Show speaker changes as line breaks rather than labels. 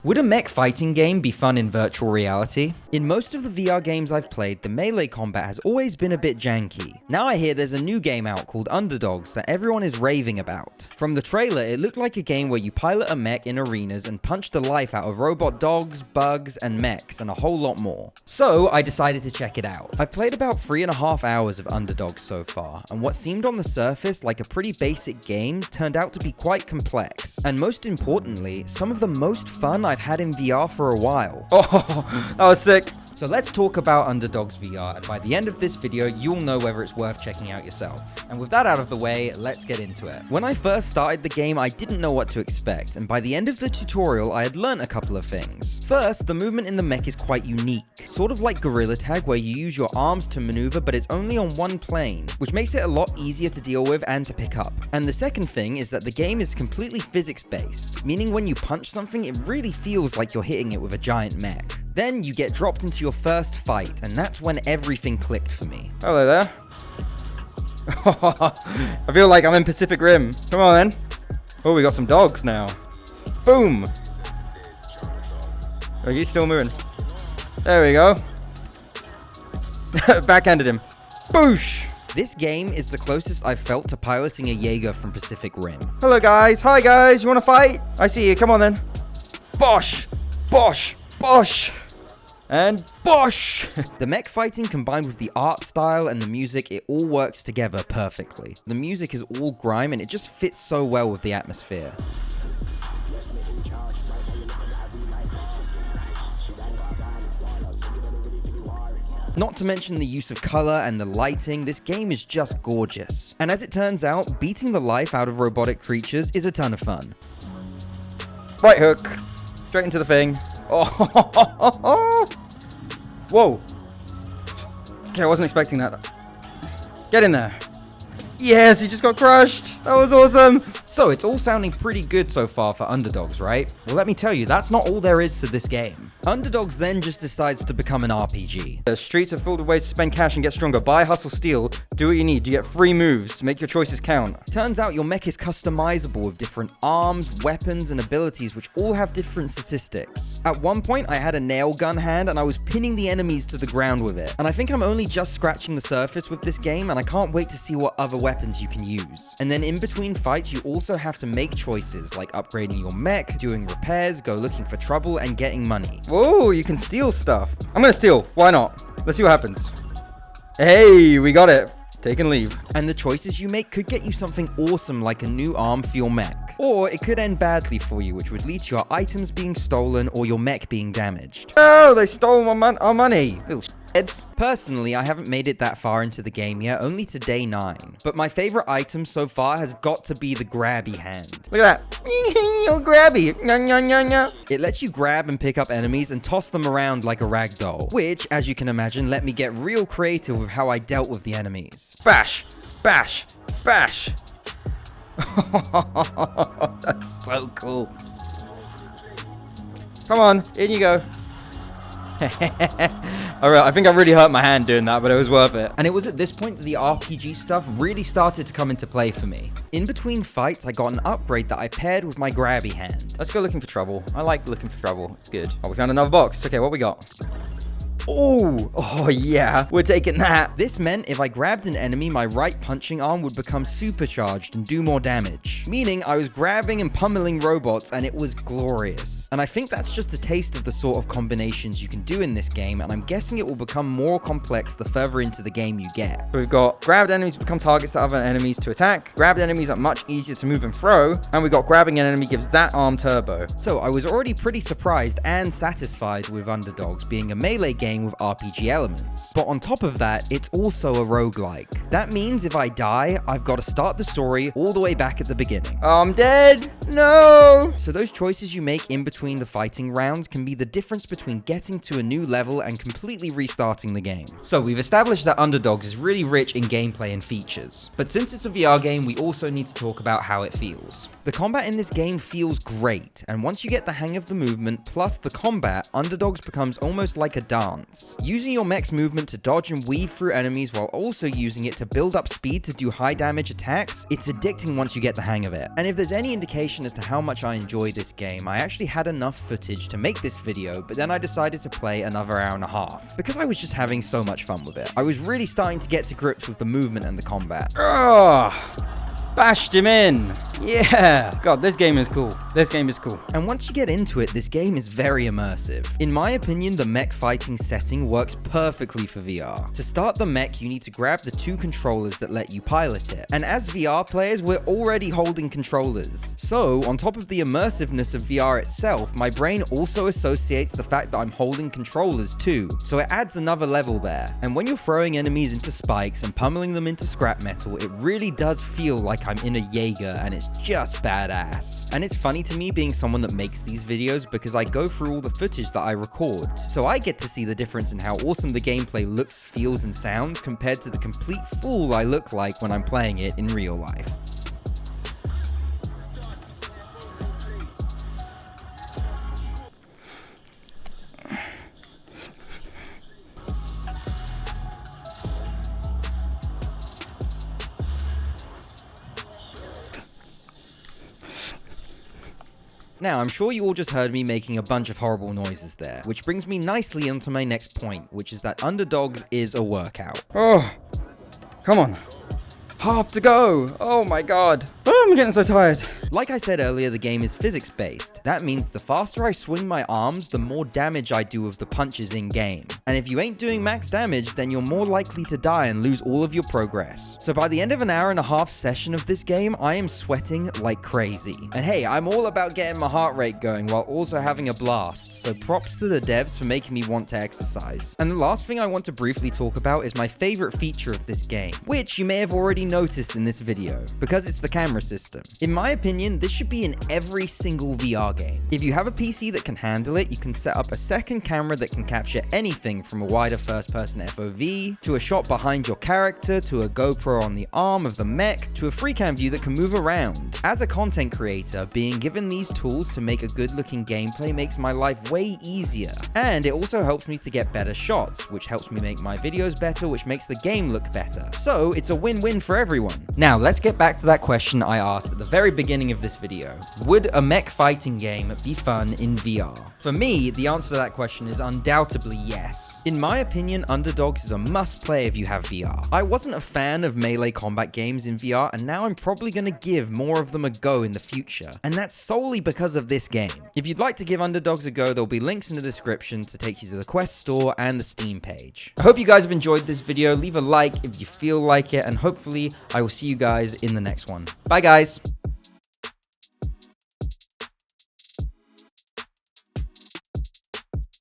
Would a mech fighting game be fun in virtual reality? In most of the VR games I've played, the melee combat has always been a bit janky. Now I hear there's a new game out called Underdogs that everyone is raving about. From the trailer, it looked like a game where you pilot a mech in arenas and punch the life out of robot dogs, bugs, and mechs, and a whole lot more. So I decided to check it out. I've played about 3.5 hours of Underdogs so far, and what seemed on the surface like a pretty basic game turned out to be quite complex. And most importantly, some of the most fun I've had in VR for a while.
Oh, that was sick.
So let's talk about Underdogs VR, and by the end of this video, you'll know whether it's worth checking out yourself. And with that out of the way, let's get into it. When I first started the game, I didn't know what to expect, and by the end of the tutorial, I had learnt a couple of things. First, the movement in the mech is quite unique, sort of like gorilla tag where you use your arms to maneuver, but it's only on one plane, which makes it a lot easier to deal with and to pick up. And the second thing is that the game is completely physics-based, meaning when you punch something, it really feels like you're hitting it with a giant mech. Then you get dropped into your first fight, and that's when everything clicked for me.
Hello there. I feel like I'm in Pacific Rim. Come on then. Oh, we got some dogs now. Boom. Oh, he's still moving. There we go. Backhanded him. Boosh.
This game is the closest I've felt to piloting a Jaeger from Pacific Rim.
Hello guys. Hi guys. You want to fight? I see you. Come on then. Bosh. Bosh. Bosh. And bosh!
The mech fighting combined with the art style and the music, it all works together perfectly. The music is all grime and it just fits so well with the atmosphere. Not to mention the use of color and the lighting, this game is just gorgeous. And as it turns out, beating the life out of robotic creatures is a ton of fun.
Right hook. Straight into the thing. Oh, whoa. Okay, I wasn't expecting that. Get in there. Yes, he just got crushed. That was awesome.
So it's all sounding pretty good so far for Underdogs, right? Well, let me tell you, that's not all there is to this game. Underdogs then just decides to become an RPG.
The streets are filled with ways to spend cash and get stronger. Buy, hustle, steal. Do what you need. You get free moves to make your choices count.
Turns out your mech is customizable with different arms, weapons, and abilities which all have different statistics. At one point, I had a nail gun hand and I was pinning the enemies to the ground with it. And I think I'm only just scratching the surface with this game, and I can't wait to see what other weapons you can use. And then in between fights, you also have to make choices like upgrading your mech, doing repairs, go looking for trouble, and getting money.
Whoa, you can steal stuff. I'm gonna steal. Why not? Let's see what happens. Hey, we got it. Take and leave.
And the choices you make could get you something awesome like a new arm for your mech. Or it could end badly for you, which would lead to your items being stolen or your mech being damaged.
Oh, they stole our money. Little heads.
Personally, I haven't made it that far into the game yet, only to day 9. But my favorite item so far has got to be the grabby hand.
Look at that. Little grabby.
It lets you grab and pick up enemies and toss them around like a rag doll, which, as you can imagine, let me get real creative with how I dealt with the enemies.
Bash. Bash. Bash. That's so cool. Come on, in you go. Alright, I think I really hurt my hand doing that, but it was worth it.
And it was at this point that the RPG stuff really started to come into play for me. In between fights, I got an upgrade that I paired with my grabby hand.
Let's go looking for trouble. I like looking for trouble. It's good. Oh, we found another box. Okay, what we got? Oh yeah, we're taking that.
This meant if I grabbed an enemy, my right punching arm would become supercharged and do more damage. Meaning I was grabbing and pummeling robots and it was glorious. And I think that's just a taste of the sort of combinations you can do in this game, and I'm guessing it will become more complex the further into the game you get.
We've got grabbed enemies become targets to other enemies to attack. Grabbed enemies are much easier to move and throw. And we got grabbing an enemy gives that arm turbo.
So I was already pretty surprised and satisfied with Underdogs being a melee game with RPG elements. But on top of that, it's also a roguelike. That means if I die, I've got to start the story all the way back at the beginning.
Oh, I'm dead. No.
So those choices you make in between the fighting rounds can be the difference between getting to a new level and completely restarting the game. So we've established that Underdogs is really rich in gameplay and features. But since it's a VR game, we also need to talk about how it feels. The combat in this game feels great, and once you get the hang of the movement plus the combat, Underdogs becomes almost like a dance. dance. Using your mech's movement to dodge and weave through enemies while also using it to build up speed to do high damage attacks, it's addicting once you get the hang of it. And if there's any indication as to how much I enjoy this game, I actually had enough footage to make this video, but then I decided to play another hour and a half, because I was just having so much fun with it. I was really starting to get to grips with the movement and the combat.
Bashed him in. Yeah. God, this game is cool. This game is cool.
And once you get into it, this game is very immersive. In my opinion, the mech fighting setting works perfectly for VR. To start the mech, you need to grab the 2 controllers that let you pilot it. And as VR players, we're already holding controllers. So, on top of the immersiveness of VR itself, my brain also associates the fact that I'm holding controllers too. So it adds another level there. And when you're throwing enemies into spikes and pummeling them into scrap metal, it really does feel like I'm in a Jaeger, and it's just badass. And it's funny to me being someone that makes these videos because I go through all the footage that I record, so I get to see the difference in how awesome the gameplay looks, feels, and sounds compared to the complete fool I look like when I'm playing it in real life. Now, I'm sure you all just heard me making a bunch of horrible noises there, which brings me nicely onto my next point, which is that Underdogs is a workout.
Oh, come on. Half to go. Oh my god. Oh, I'm getting so tired.
Like I said earlier, the game is physics-based. That means the faster I swing my arms, the more damage I do with the punches in-game. And if you ain't doing max damage, then you're more likely to die and lose all of your progress. So by the end of an hour and a half session of this game, I am sweating like crazy. And hey, I'm all about getting my heart rate going while also having a blast, so props to the devs for making me want to exercise. And the last thing I want to briefly talk about is my favorite feature of this game, which you may have already noticed in this video, because it's the camera system. In my opinion, this should be in every single VR game. If you have a PC that can handle it, you can set up a second camera that can capture anything from a wider first-person FOV, to a shot behind your character, to a GoPro on the arm of the mech, to a freecam view that can move around. As a content creator, being given these tools to make a good-looking gameplay makes my life way easier. And it also helps me to get better shots, which helps me make my videos better, which makes the game look better. So it's a win-win for everyone. Now, let's get back to that question I asked at the very beginning of this video. Would a mech fighting game be fun in VR? For me, the answer to that question is undoubtedly yes. In my opinion, Underdogs is a must-play if you have VR. I wasn't a fan of melee combat games in VR, and now I'm probably going to give more of them a go in the future. And that's solely because of this game. If you'd like to give Underdogs a go, there'll be links in the description to take you to the Quest store and the Steam page. I hope you guys have enjoyed this video. Leave a like if you feel like it, and hopefully I will see you guys in the next one. Bye guys!